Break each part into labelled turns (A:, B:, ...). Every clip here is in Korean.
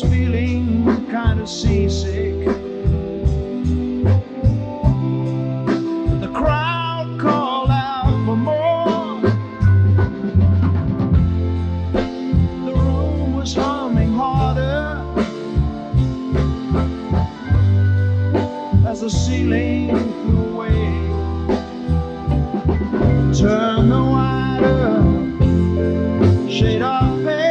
A: was feeling kind of seasick. The crowd called out for more. The room was humming harder as the ceiling flew away. Turn the wider shade of pale.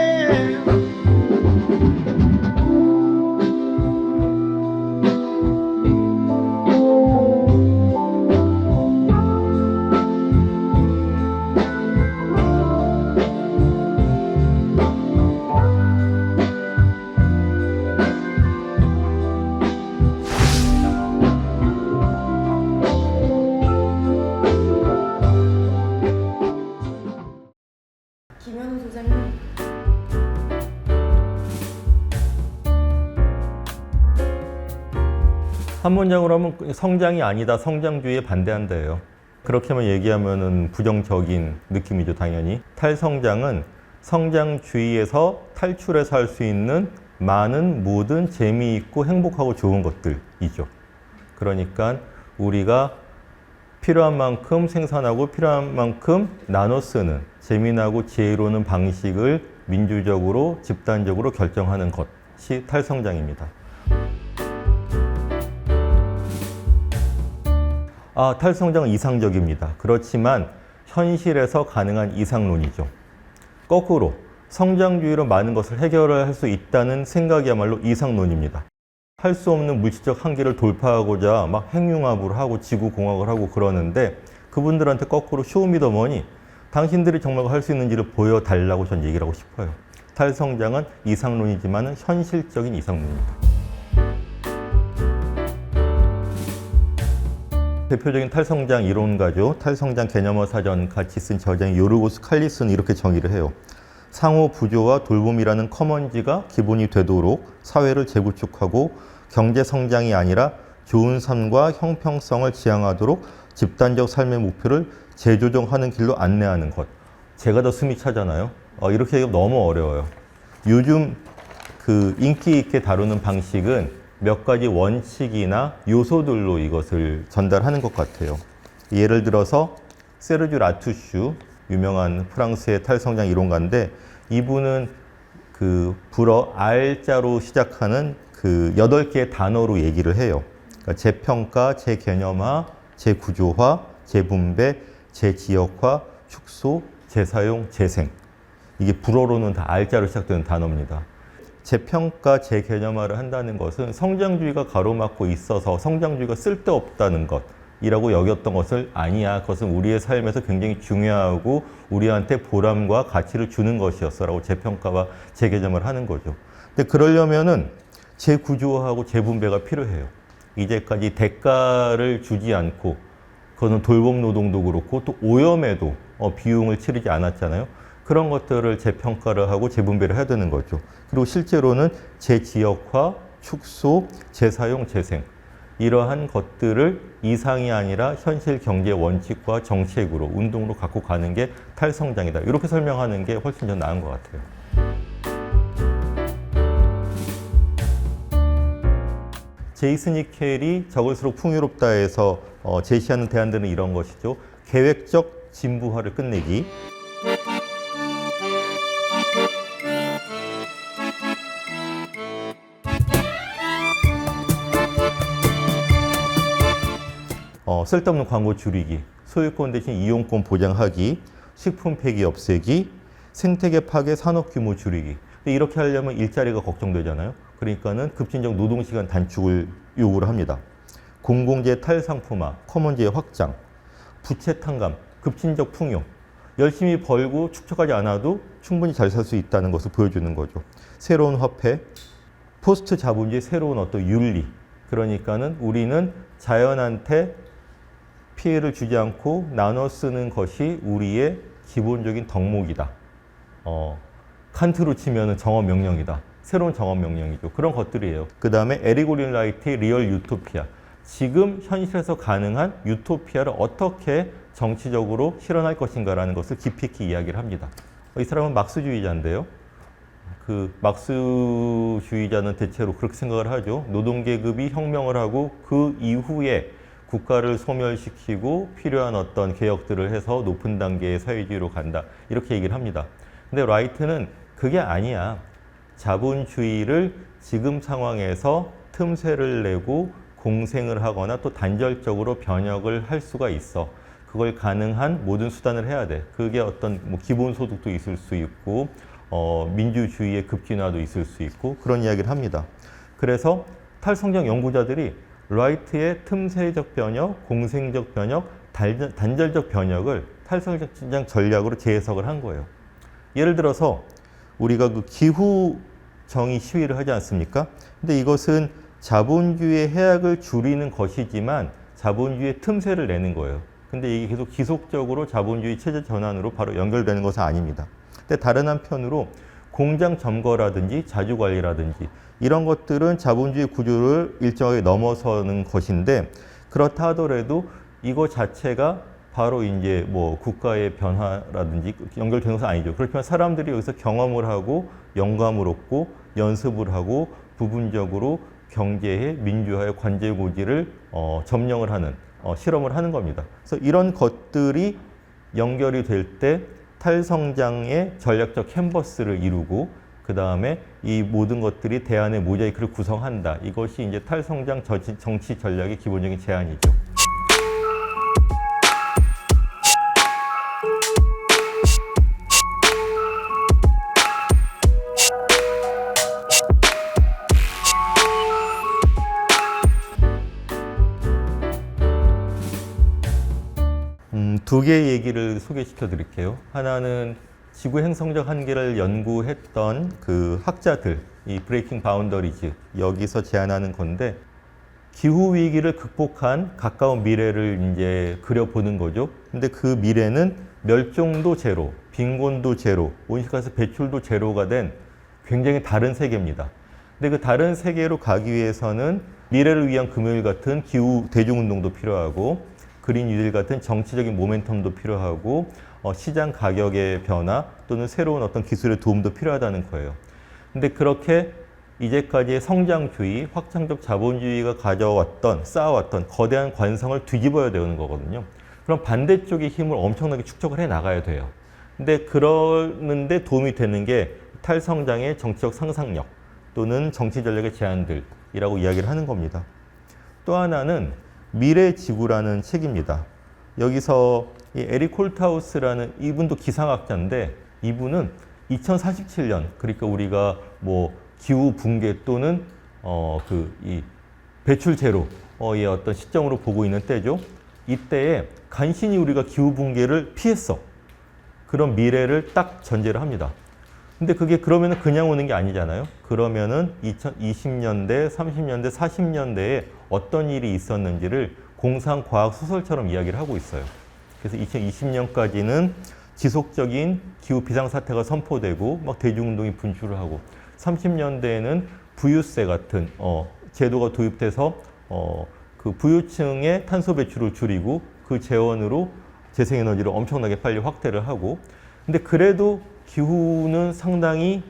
B: 김현우 소장님.
C: 한 문장으로 하면 성장이 아니다, 성장주의에 반대한다예요. 그렇게만 얘기하면은 부정적인 느낌이죠, 당연히. 탈성장은 성장주의에서 탈출해서 할 수 있는 많은 모든 재미있고 행복하고 좋은 것들이죠. 그러니까 우리가 필요한 만큼 생산하고 필요한 만큼 나눠 쓰는 재미나고 지혜로운 방식을 민주적으로 집단적으로 결정하는 것이 탈성장입니다. 탈성장은 이상적입니다. 그렇지만 현실에서 가능한 이상론이죠. 거꾸로 성장주의로 많은 것을 해결할 수 있다는 생각이야말로 이상론입니다. 할 수 없는 물질적 한계를 돌파하고자 막 핵융합을 하고 지구공학을 하고 그러는데 그분들한테 거꾸로 쇼미더머니 당신들이 정말 할 수 있는지를 보여달라고 전 얘기를 하고 싶어요. 탈성장은 이상론이지만 현실적인 이상론입니다. 대표적인 탈성장 이론가죠. 탈성장 개념어 사전 같이 쓴 저자인 요르고스 칼리스는 이렇게 정의를 해요. 상호 부조와 돌봄이라는 커먼지가 기본이 되도록 사회를 재구축하고 경제 성장이 아니라 좋은 삶과 형평성을 지향하도록 집단적 삶의 목표를 재조정하는 길로 안내하는 것. 제가 더 숨이 차잖아요. 이렇게 얘기하면 너무 어려워요. 요즘 인기 있게 다루는 방식은 몇 가지 원칙이나 요소들로 이것을 전달하는 것 같아요. 예를 들어서 세르주 라투슈, 유명한 프랑스의 탈성장 이론가인데 이분은 불어 R자로 시작하는 8개의 단어로 얘기를 해요. 그러니까 재평가, 재개념화, 재구조화, 재분배, 재지역화, 축소, 재사용, 재생. 이게 불어로는 다 R자로 시작되는 단어입니다. 재평가, 재개념화를 한다는 것은 성장주의가 가로막고 있어서 성장주의가 쓸데없다는 것이라고 여겼던 것을 아니야. 그것은 우리의 삶에서 굉장히 중요하고 우리한테 보람과 가치를 주는 것이었어 라고 재평가와 재개념을 하는 거죠. 근데 그러려면은 재구조화하고 재분배가 필요해요. 이제까지 대가를 주지 않고 그거는 돌봄 노동도 그렇고 또 오염에도 비용을 치르지 않았잖아요. 그런 것들을 재평가를 하고 재분배를 해야 되는 거죠. 그리고 실제로는 재지역화, 축소, 재사용, 재생 이러한 것들을 이상이 아니라 현실 경제 원칙과 정책으로 운동으로 갖고 가는 게 탈성장이다. 이렇게 설명하는 게 훨씬 더 나은 것 같아요. 제이슨 니켈이 적을수록 풍요롭다에서 제시하는 대안들은 이런 것이죠. 계획적 진부화를 끝내기. 쓸데없는 광고 줄이기, 소유권 대신 이용권 보장하기, 식품 폐기 없애기, 생태계 파괴, 산업 규모 줄이기. 근데 이렇게 하려면 일자리가 걱정되잖아요. 그러니까는 급진적 노동시간 단축을 요구를 합니다. 공공재 탈상품화, 커먼지의 확장, 부채 탕감, 급진적 풍요. 열심히 벌고 축적하지 않아도 충분히 잘 살 수 있다는 것을 보여주는 거죠. 새로운 화폐, 포스트 자본주의 새로운 어떤 윤리. 그러니까는 우리는 자연한테 피해를 주지 않고 나눠 쓰는 것이 우리의 기본적인 덕목이다. 칸트로 치면은 정업 명령이다. 새로운 정업 명령이죠. 그런 것들이에요. 그 다음에 에릭 올린라이트의 리얼 유토피아. 지금 현실에서 가능한 유토피아를 어떻게 정치적으로 실현할 것인가라는 것을 깊이 있게 이야기를 합니다. 이 사람은 막스주의자인데요. 그 막스주의자는 대체로 그렇게 생각을 하죠. 노동계급이 혁명을 하고 그 이후에 국가를 소멸시키고 필요한 어떤 개혁들을 해서 높은 단계의 사회주의로 간다. 이렇게 얘기를 합니다. 근데 라이트는 그게 아니야. 자본주의를 지금 상황에서 틈새를 내고 공생을 하거나 또 단절적으로 변혁을 할 수가 있어. 그걸 가능한 모든 수단을 해야 돼. 그게 어떤 뭐 기본소득도 있을 수 있고 민주주의의 급진화도 있을 수 있고 그런 이야기를 합니다. 그래서 탈성장 연구자들이 라이트의 틈새적 변혁, 공생적 변혁, 단절적 변혁을 탈성장 전략으로 재해석을 한 거예요. 예를 들어서 우리가 그 기후 정의 시위를 하지 않습니까? 근데 이것은 자본주의의 해악을 줄이는 것이지만 자본주의의 틈새를 내는 거예요. 근데 이게 계속 지속적으로 자본주의 체제 전환으로 바로 연결되는 것은 아닙니다. 근데 다른 한편으로 공장 점거라든지 자주관리라든지 이런 것들은 자본주의 구조를 일정하게 넘어서는 것인데 그렇다 하더라도 이거 자체가 바로 이제 뭐 국가의 변화라든지 연결되는 것은 아니죠. 그렇지만 사람들이 여기서 경험을 하고 영감을 얻고 연습을 하고 부분적으로 경제의 민주화의 관제고지를 점령을 하는 실험을 하는 겁니다. 그래서 이런 것들이 연결이 될 때 탈성장의 전략적 캔버스를 이루고 그 다음에 이 모든 것들이 대안의 모자이크를 구성한다. 이것이 이제 탈성장 정치 전략의 기본적인 제안이죠. 두 개의 얘기를 소개시켜 드릴게요. 하나는 지구 행성적 한계를 연구했던 그 학자들, 이 브레이킹 바운더리즈, 여기서 제안하는 건데, 기후 위기를 극복한 가까운 미래를 이제 그려보는 거죠. 근데 그 미래는 멸종도 제로, 빈곤도 제로, 온실가스 배출도 제로가 된 굉장히 다른 세계입니다. 근데 그 다른 세계로 가기 위해서는 미래를 위한 금요일 같은 기후 대중운동도 필요하고, 그린 뉴딜 같은 정치적인 모멘텀도 필요하고 시장 가격의 변화 또는 새로운 어떤 기술의 도움도 필요하다는 거예요. 근데 그렇게 이제까지의 성장주의, 확장적 자본주의가 쌓아왔던 거대한 관성을 뒤집어야 되는 거거든요. 그럼 반대쪽의 힘을 엄청나게 축적을 해 나가야 돼요. 근데 그러는데 도움이 되는 게 탈성장의 정치적 상상력 또는 정치 전략의 제안들이라고 이야기를 하는 겁니다. 또 하나는 미래 지구라는 책입니다. 여기서 이 에릭 홀트하우스라는 이분도 기상학자인데 이분은 2047년 그러니까 우리가 뭐 기후 붕괴 또는 이 배출 제로의 어떤 시점으로 보고 있는 때죠. 이때에 간신히 우리가 기후 붕괴를 피했어. 그런 미래를 딱 전제를 합니다. 근데 그게 그러면은 그냥 오는 게 아니잖아요. 그러면은 2020년대, 30년대, 40년대에 어떤 일이 있었는지를 공상과학 소설처럼 이야기를 하고 있어요. 그래서 2020년까지는 지속적인 기후 비상사태가 선포되고 막 대중운동이 분출을 하고 30년대에는 부유세 같은 제도가 도입돼서 그 부유층의 탄소 배출을 줄이고 그 재원으로 재생에너지를 엄청나게 빨리 확대를 하고 근데 그래도 기후는 상당히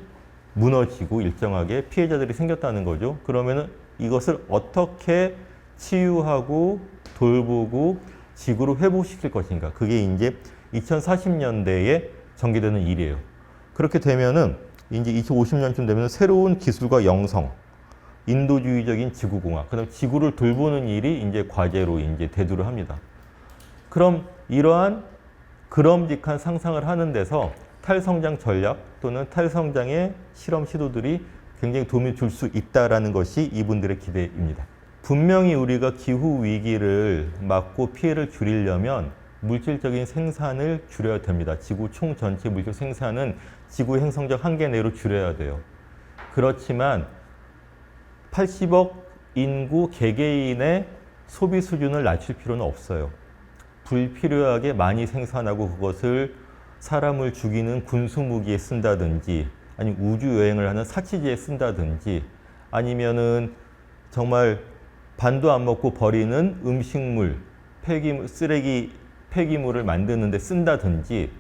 C: 무너지고 일정하게 피해자들이 생겼다는 거죠. 그러면은 이것을 어떻게 치유하고 돌보고 지구로 회복시킬 것인가. 그게 이제 2040년대에 전개되는 일이에요. 그렇게 되면은 이제 2050년쯤 되면 새로운 기술과 영성, 인도주의적인 지구공학, 그다음 지구를 돌보는 일이 이제 과제로 이제 대두를 합니다. 그럼 이러한 그럼직한 상상을 하는 데서 탈성장 전략 또는 탈성장의 실험 시도들이 굉장히 도움을 줄 수 있다라는 것이 이분들의 기대입니다. 분명히 우리가 기후 위기를 막고 피해를 줄이려면 물질적인 생산을 줄여야 됩니다. 지구 총 전체 물질 생산은 지구 행성적 한계 내로 줄여야 돼요. 그렇지만 80억 인구 개개인의 소비 수준을 낮출 필요는 없어요. 불필요하게 많이 생산하고 그것을 사람을 죽이는 군수무기에 쓴다든지 아니면 우주여행을 하는 사치지에 쓴다든지 아니면은 정말 반도 안 먹고 버리는 음식물, 쓰레기, 폐기물을 만드는 데 쓴다든지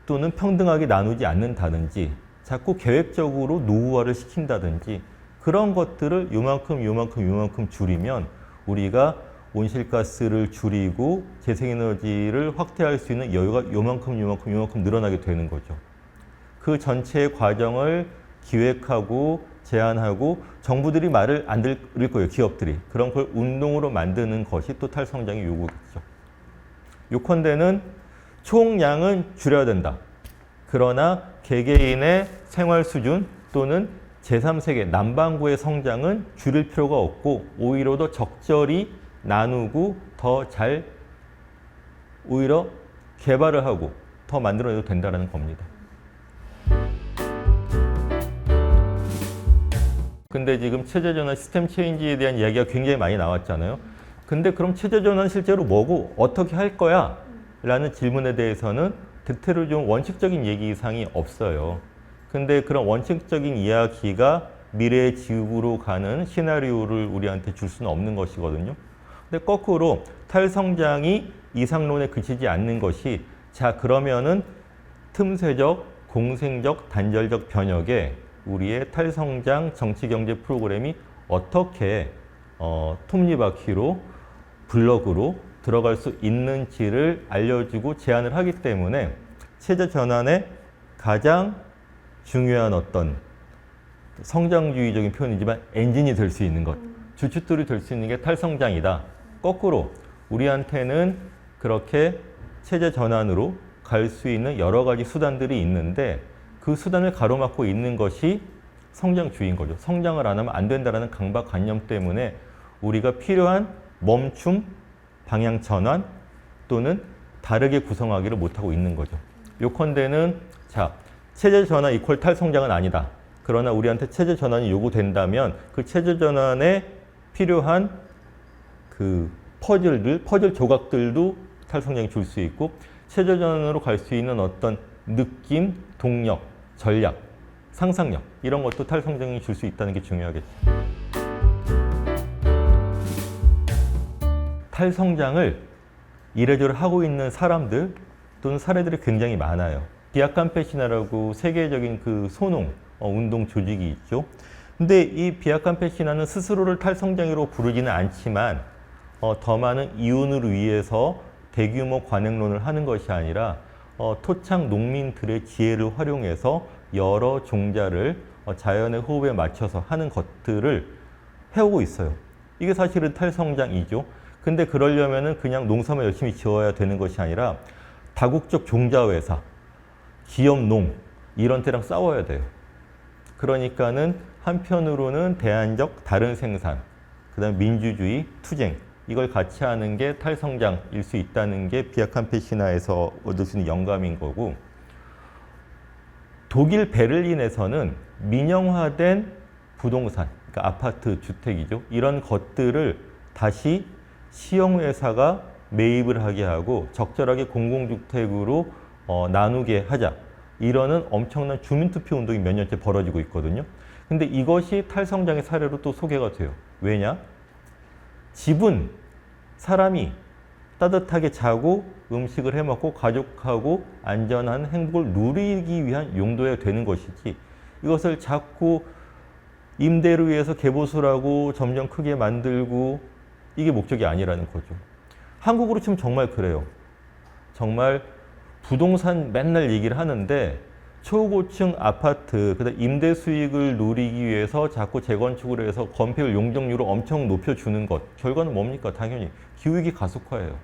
C: 또는 평등하게 나누지 않는다든지 자꾸 계획적으로 노후화를 시킨다든지 그런 것들을 요만큼 줄이면 우리가 온실가스를 줄이고 재생에너지를 확대할 수 있는 여유가 요만큼 늘어나게 되는 거죠. 그 전체의 과정을 기획하고 제안하고 정부들이 말을 안 들을 거예요. 기업들이. 그런 걸 운동으로 만드는 것이 또 탈성장의 요구겠죠. 요컨대는 총량은 줄여야 된다. 그러나 개개인의 생활 수준 또는 제3세계 남반구의 성장은 줄일 필요가 없고 오히려 더 적절히 나누고 더 잘 오히려 개발을 하고 더 만들어내도 된다는 겁니다. 근데 지금 체제전환 시스템 체인지에 대한 이야기가 굉장히 많이 나왔잖아요. 근데 그럼 체제전환 실제로 뭐고 어떻게 할 거야? 라는 질문에 대해서는 대체로 좀 원칙적인 얘기사항이 없어요. 근데 그런 원칙적인 이야기가 미래의 지구로 가는 시나리오를 우리한테 줄 수는 없는 것이거든요. 근데 거꾸로 탈성장이 이상론에 그치지 않는 것이 자 그러면은 틈새적, 공생적, 단절적 변혁에 우리의 탈성장 정치경제 프로그램이 어떻게 톱니바퀴로 블럭으로 들어갈 수 있는지를 알려주고 제안을 하기 때문에 체제 전환의 가장 중요한 어떤 성장주의적인 표현이지만 엔진이 될 수 있는 것, 주춧돌이 될 수 있는 게 탈성장이다. 거꾸로 우리한테는 그렇게 체제 전환으로 갈 수 있는 여러 가지 수단들이 있는데 그 수단을 가로막고 있는 것이 성장주의인 거죠. 성장을 안 하면 안 된다는 강박관념 때문에 우리가 필요한 멈춤, 방향 전환 또는 다르게 구성하기를 못하고 있는 거죠. 요컨대는 자 체제 전환 이퀄 탈성장은 아니다. 그러나 우리한테 체제 전환이 요구된다면 그 체제 전환에 필요한 그 퍼즐 조각들도 탈성장이 줄 수 있고 체제 전환으로 갈 수 있는 어떤 느낌, 동력, 전략, 상상력 이런 것도 탈성장이 줄 수 있다는 게 중요하겠죠. 탈성장을 이래저래 하고 있는 사람들 또는 사례들이 굉장히 많아요. 비아캄페시나라고 세계적인 그 소농 운동 조직이 있죠. 근데 이 비아캄페시나는 스스로를 탈성장이로 부르지는 않지만 더 많은 이윤을 위해서 대규모 관행론을 하는 것이 아니라 토착 농민들의 지혜를 활용해서 여러 종자를 자연의 호흡에 맞춰서 하는 것들을 해오고 있어요. 이게 사실은 탈성장이죠. 근데 그러려면은 그냥 농사만 열심히 지어야 되는 것이 아니라 다국적 종자회사, 기업농 이런 데랑 싸워야 돼요. 그러니까는 한편으로는 대안적 다른 생산, 그다음 민주주의, 투쟁 이걸 같이 하는 게 탈성장일 수 있다는 게 비아캄페시나에서 얻을 수 있는 영감인 거고 독일 베를린에서는 민영화된 부동산, 그러니까 아파트, 주택이죠. 이런 것들을 다시 시형회사가 매입을 하게 하고 적절하게 공공주택으로 나누게 하자. 이러는 엄청난 주민투표 운동이 몇 년째 벌어지고 있거든요. 근데 이것이 탈성장의 사례로 또 소개가 돼요. 왜냐? 집은 사람이 따뜻하게 자고 음식을 해먹고 가족하고 안전한 행복을 누리기 위한 용도에 되는 것이지 이것을 자꾸 임대를 위해서 개보수라고 점점 크게 만들고 이게 목적이 아니라는 거죠. 한국으로 치면 정말 그래요. 정말 부동산 맨날 얘기를 하는데 초고층 아파트, 그다음 임대 수익을 누리기 위해서 자꾸 재건축을 해서 건폐율 용적률을 엄청 높여주는 것. 결과는 뭡니까? 당연히 기후위기 가속화예요.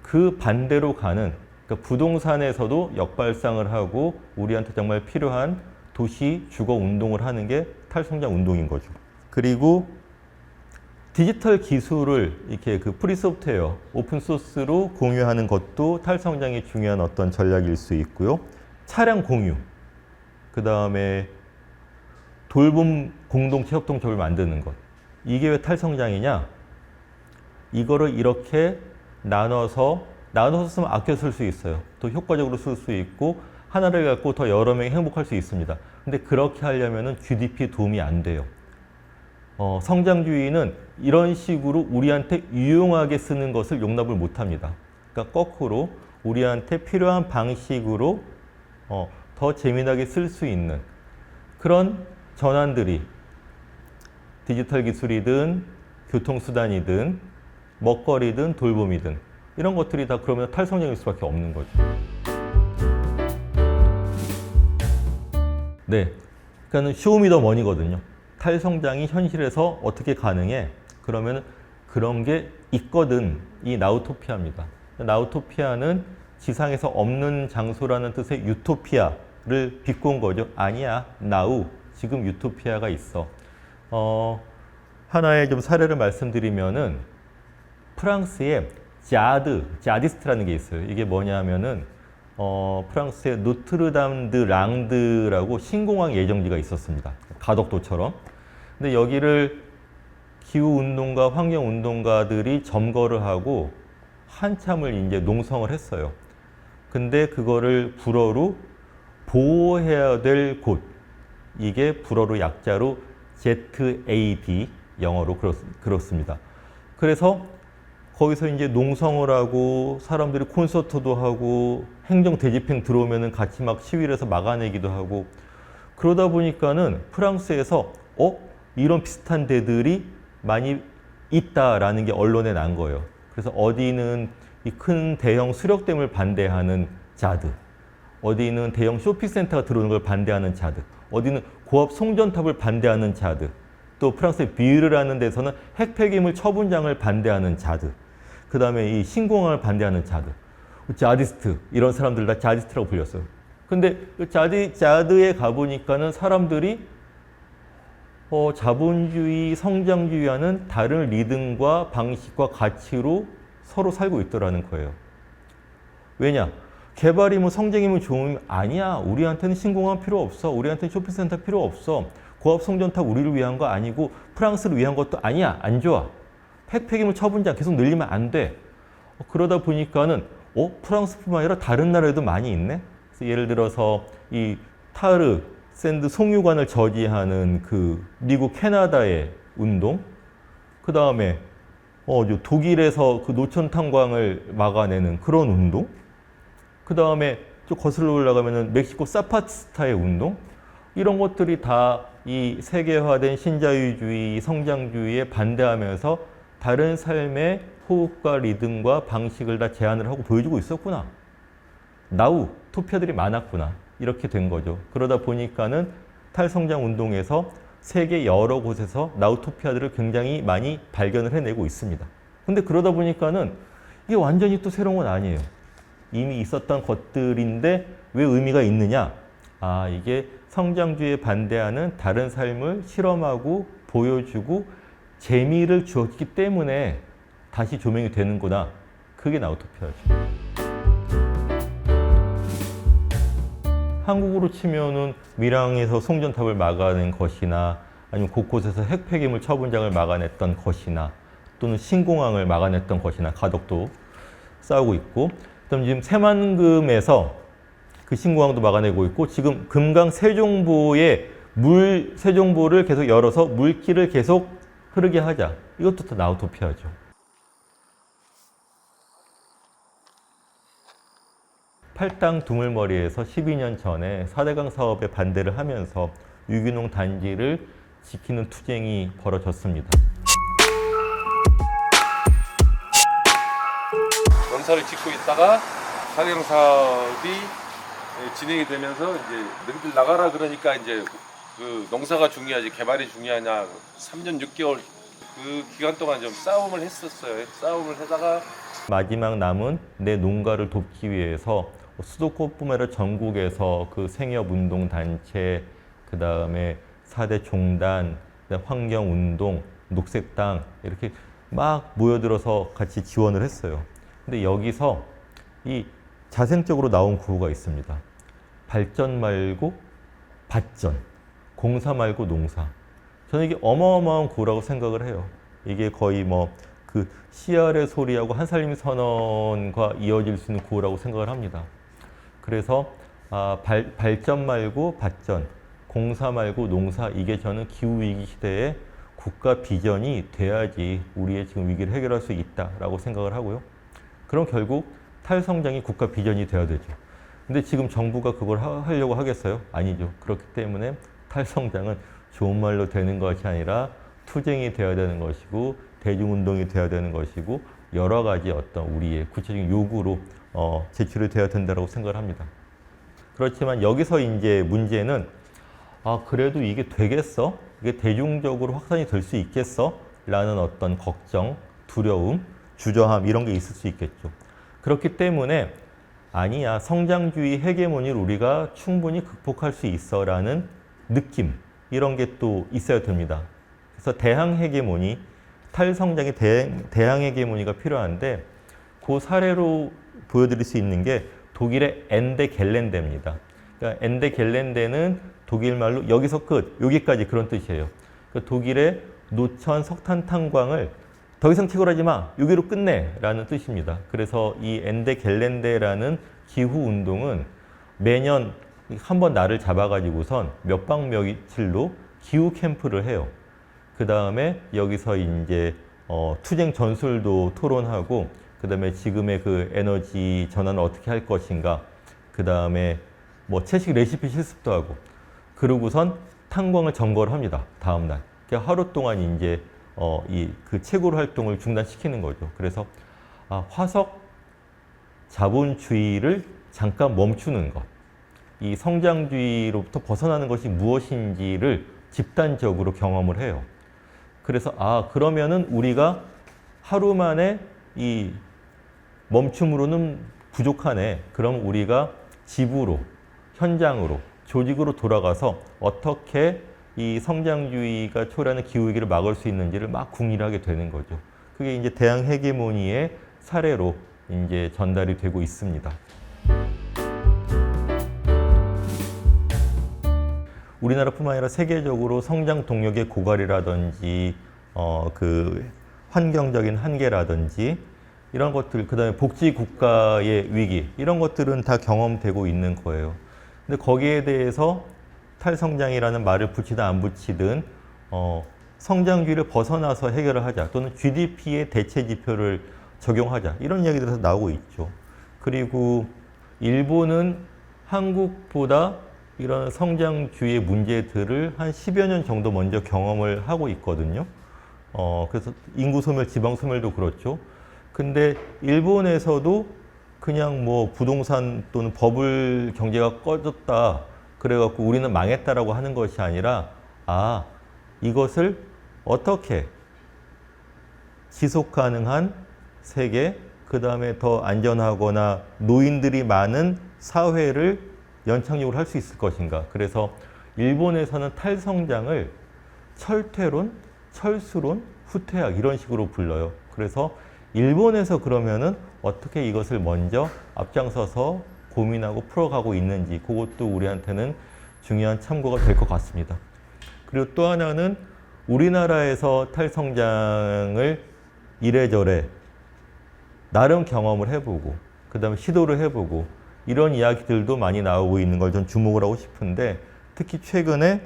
C: 그 반대로 가는 그러니까 부동산에서도 역발상을 하고 우리한테 정말 필요한 도시 주거 운동을 하는 게 탈성장 운동인 거죠. 그리고 디지털 기술을 이렇게 그 프리소프트웨어, 오픈소스로 공유하는 것도 탈성장의 중요한 어떤 전략일 수 있고요. 차량 공유, 그 다음에 돌봄 공동체 협동조합을 만드는 것. 이게 왜 탈성장이냐? 이거를 이렇게 나눠서 쓰면 아껴 쓸 수 있어요. 또 효과적으로 쓸 수 있고 하나를 갖고 더 여러 명이 행복할 수 있습니다. 근데 그렇게 하려면은 GDP 도움이 안 돼요. 성장주의는 이런 식으로 우리한테 유용하게 쓰는 것을 용납을 못 합니다. 그러니까 거꾸로 우리한테 필요한 방식으로 더 재미나게 쓸 수 있는 그런 전환들이 디지털 기술이든 교통수단이든 먹거리든 돌봄이든 이런 것들이 다 그러면 탈성장일 수밖에 없는 거죠. 네, 그러니까 쇼미더머니거든요. 탈성장이 현실에서 어떻게 가능해? 그러면 그런 게 있거든. 이 나우토피아입니다. 나우토피아는 지상에서 없는 장소라는 뜻의 유토피아를 비꼰 거죠. 아니야, 나우, 지금 유토피아가 있어. 하나의 좀 사례를 말씀드리면은 프랑스에 자디스트라는 게 있어요. 이게 뭐냐면은 프랑스의 노트르담 드 랑드라고 신공항 예정지가 있었습니다. 가덕도처럼. 근데 여기를 기후운동가, 환경운동가들이 점거를 하고 한참을 이제 농성을 했어요. 근데 그거를 불어로 보호해야 될 곳, 이게 불어로 약자로 ZAD, 영어로 그렇습니다. 그래서 거기서 이제 농성을 하고 사람들이 콘서트도 하고 행정 대집행 들어오면은 같이 막 시위를 해서 막아내기도 하고 그러다 보니까는 프랑스에서 이런 비슷한 데들이 많이 있다라는 게 언론에 난 거예요. 그래서 어디는 이 큰 대형 수력댐을 반대하는 자드, 어디는 대형 쇼핑센터가 들어오는 걸 반대하는 자드, 어디는 고압 송전탑을 반대하는 자드, 또 프랑스의 비르라는 데서는 핵폐기물 처분장을 반대하는 자드, 그 다음에 이 신공항을 반대하는 자드, 자디스트, 이런 사람들 다 자디스트라고 불렸어요. 근데 자드에 가보니까는 사람들이 자본주의, 성장주의와는 다른 리듬과 방식과 가치로 서로 살고 있더라는 거예요. 왜냐? 개발이면 성장이면 좋으면 아니야. 우리한테는 신공항 필요 없어. 우리한테는 쇼핑센터 필요 없어. 고압 송전탑 우리를 위한 거 아니고 프랑스를 위한 것도 아니야. 안 좋아. 핵폐기물 처분장 계속 늘리면 안 돼. 그러다 보니까는 프랑스뿐만 아니라 다른 나라에도 많이 있네. 그래서 예를 들어서 이 타르 샌드 송유관을 저지하는 그 미국 캐나다의 운동, 그 다음에 독일에서 그 노천 탄광을 막아내는 그런 운동, 그 다음에 좀 거슬러 올라가면은 멕시코 사파티스타의 운동, 이런 것들이 다 이 세계화된 신자유주의, 성장주의에 반대하면서 다른 삶의 호흡과 리듬과 방식을 다 제안을 하고 보여주고 있었구나. 나우 토피아들이 많았구나. 이렇게 된 거죠. 그러다 보니까는 탈성장 운동에서 세계 여러 곳에서 나우토피아들을 굉장히 많이 발견을 해내고 있습니다. 근데 그러다 보니까는 이게 완전히 또 새로운 건 아니에요. 이미 있었던 것들인데 왜 의미가 있느냐? 이게 성장주의에 반대하는 다른 삶을 실험하고 보여주고 재미를 주었기 때문에 다시 조명이 되는구나. 그게 나우토피아죠. 한국으로 치면은 밀양에서 송전탑을 막아낸 것이나 아니면 곳곳에서 핵폐기물 처분장을 막아냈던 것이나 또는 신공항을 막아냈던 것이나 가덕도 싸우고 있고, 그다음 지금 새만금에서 그 신공항도 막아내고 있고, 지금 금강 세종보의 세종보를 계속 열어서 물길을 계속 흐르게 하자. 이것도 다 나우토피아죠. 팔당 두물머리에서 12년 전에 4대강 사업에 반대를 하면서 유기농 단지를 지키는 투쟁이 벌어졌습니다.
B: 농사를 짓고 있다가 4대강 사업이 진행이 되면서 이제 너희들 나가라 그러니까 이제 그 농사가 중요하지 개발이 중요하냐 3년 6개월 그 기간 동안 좀 싸움을 했었어요. 싸움을 하다가
C: 마지막 남은 내 농가를 돕기 위해서 수도권뿐만 아니라 전국에서 그 생협운동단체, 그 다음에 4대 종단, 환경운동, 녹색당 이렇게 막 모여들어서 같이 지원을 했어요. 근데 여기서 이 자생적으로 나온 구호가 있습니다. 발전 말고 밭전, 공사 말고 농사. 저는 이게 어마어마한 구호라고 생각을 해요. 이게 거의 뭐 그 CR의 소리하고 한살림 선언과 이어질 수 있는 구호라고 생각을 합니다. 그래서 발전 말고 밭전, 공사 말고 농사, 이게 저는 기후위기 시대에 국가 비전이 돼야지 우리의 지금 위기를 해결할 수 있다라고 생각을 하고요. 그럼 결국 탈성장이 국가 비전이 되어야 되죠. 근데 지금 정부가 그걸 하려고 하겠어요? 아니죠. 그렇기 때문에 탈성장은 좋은 말로 되는 것이 아니라 투쟁이 되어야 되는 것이고 대중운동이 되어야 되는 것이고 여러 가지 어떤 우리의 구체적인 요구로 제출이 되어야 된다고 생각을 합니다. 그렇지만 여기서 이제 문제는 그래도 이게 되겠어? 이게 대중적으로 확산이 될 수 있겠어? 라는 어떤 걱정, 두려움, 주저함 이런 게 있을 수 있겠죠. 그렇기 때문에 아니야, 성장주의 헤게모니를 우리가 충분히 극복할 수 있어 라는 느낌 이런 게 또 있어야 됩니다. 그래서 대항 헤게모니, 탈성장의 대항 헤게모니가 필요한데 그 사례로 보여드릴 수 있는 게 독일의 엔데 겔렌데입니다. 그러니까 엔데 겔렌데는 독일 말로 여기서 끝, 여기까지 그런 뜻이에요. 그러니까 독일의 노천 석탄 탄광을 더 이상 채굴하지 마, 여기로 끝내 라는 뜻입니다. 그래서 이 엔데 겔렌데라는 기후 운동은 매년 한번 날을 잡아가지고선 몇 박 며칠로 기후 캠프를 해요. 그 다음에 여기서 이제 투쟁 전술도 토론하고, 그 다음에 지금의 그 에너지 전환을 어떻게 할 것인가, 그 다음에 뭐 채식 레시피 실습도 하고, 그러고선 탄광을 점거를 합니다. 다음날. 하루 동안 이제 그 채굴 활동을 중단시키는 거죠. 그래서 화석 자본주의를 잠깐 멈추는 것, 이 성장주의로부터 벗어나는 것이 무엇인지를 집단적으로 경험을 해요. 그래서 그러면은 우리가 하루 만에 이 멈춤으로는 부족하네. 그럼 우리가 집으로, 현장으로, 조직으로 돌아가서 어떻게 이 성장주의가 초래하는 기후위기를 막을 수 있는지를 막 궁리를 하게 되는 거죠. 그게 이제 대항 헤게모니의 사례로 이제 전달이 되고 있습니다. 우리나라뿐만 아니라 세계적으로 성장 동력의 고갈이라든지 그 환경적인 한계라든지 이런 것들, 그다음에 복지 국가의 위기 이런 것들은 다 경험되고 있는 거예요. 근데 거기에 대해서 탈성장이라는 말을 붙이든 안 붙이든 성장주의를 벗어나서 해결을 하자, 또는 GDP의 대체 지표를 적용하자, 이런 이야기들이 나오고 있죠. 그리고 일본은 한국보다 이런 성장주의의 문제들을 한 10여 년 정도 먼저 경험을 하고 있거든요. 그래서 인구 소멸, 지방 소멸도 그렇죠. 근데 일본에서도 그냥 뭐 부동산 또는 버블 경제가 꺼졌다, 그래갖고 우리는 망했다라고 하는 것이 아니라, 이것을 어떻게 지속 가능한 세계, 그 다음에 더 안전하거나 노인들이 많은 사회를 연착륙을 할 수 있을 것인가. 그래서 일본에서는 탈성장을 철퇴론, 철수론, 후퇴학 이런 식으로 불러요. 그래서 일본에서 그러면은 어떻게 이것을 먼저 앞장서서 고민하고 풀어가고 있는지, 그것도 우리한테는 중요한 참고가 될 것 같습니다. 그리고 또 하나는 우리나라에서 탈성장을 이래저래 나름 경험을 해보고, 그 다음에 시도를 해보고, 이런 이야기들도 많이 나오고 있는 걸 좀 주목을 하고 싶은데, 특히 최근에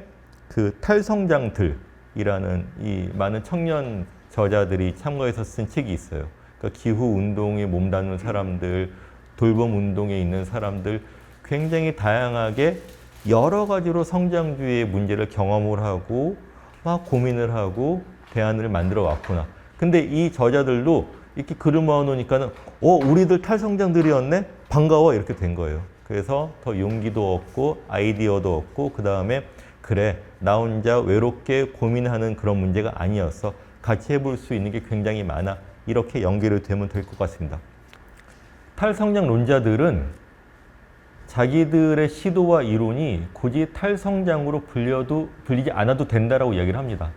C: 그 탈성장들이라는 이 많은 청년 저자들이 참가해서 쓴 책이 있어요. 그러니까 기후 운동에 몸담는 사람들, 돌봄 운동에 있는 사람들, 굉장히 다양하게 여러 가지로 성장주의의 문제를 경험을 하고 막 고민을 하고 대안을 만들어 왔구나. 근데 이 저자들도 이렇게 글을 모아놓으니까는 우리들 탈성장들이었네? 반가워, 이렇게 된 거예요. 그래서 더 용기도 얻고 아이디어도 얻고, 그 다음에 그래, 나 혼자 외롭게 고민하는 그런 문제가 아니었어, 같이 해볼 수 있는 게 굉장히 많아, 이렇게 연결이 되면 될 것 같습니다. 탈성장론자들은 자기들의 시도와 이론이 굳이 탈성장으로 불리지 않아도 된다라고 이야기를 합니다.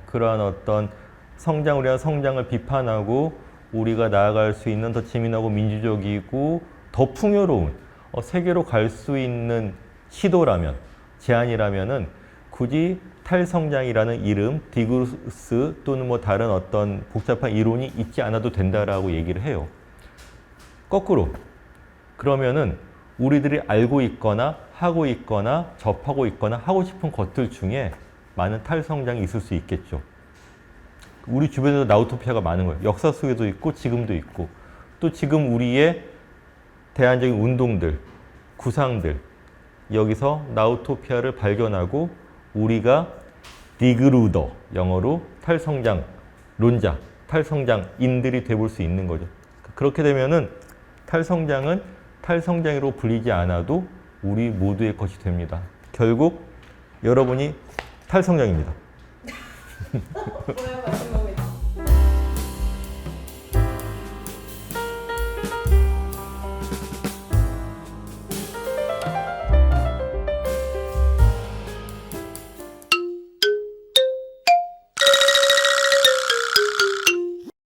C: 그러한 어떤 성장을 위한 성장을 비판하고, 우리가 나아갈 수 있는 더 재미나고 민주적이고 더 풍요로운 세계로 갈 수 있는 시도라면, 제안이라면은 굳이 탈성장이라는 이름, 디그루스 또는 뭐 다른 어떤 복잡한 이론이 있지 않아도 된다라고 얘기를 해요. 거꾸로 그러면은 우리들이 알고 있거나 하고 있거나 접하고 있거나 하고 싶은 것들 중에 많은 탈성장이 있을 수 있겠죠. 우리 주변에도 나우토피아가 많은 거예요. 역사 속에도 있고 지금도 있고, 또 지금 우리의 대안적인 운동들, 구상들, 여기서 나우토피아를 발견하고 우리가 디그루더, 영어로 탈성장론자, 탈성장인들이 돼볼 수 있는 거죠. 그렇게 되면은 탈성장은 탈성장으로 불리지 않아도 우리 모두의 것이 됩니다. 결국 여러분이 탈성장입니다.
D: 뭐야,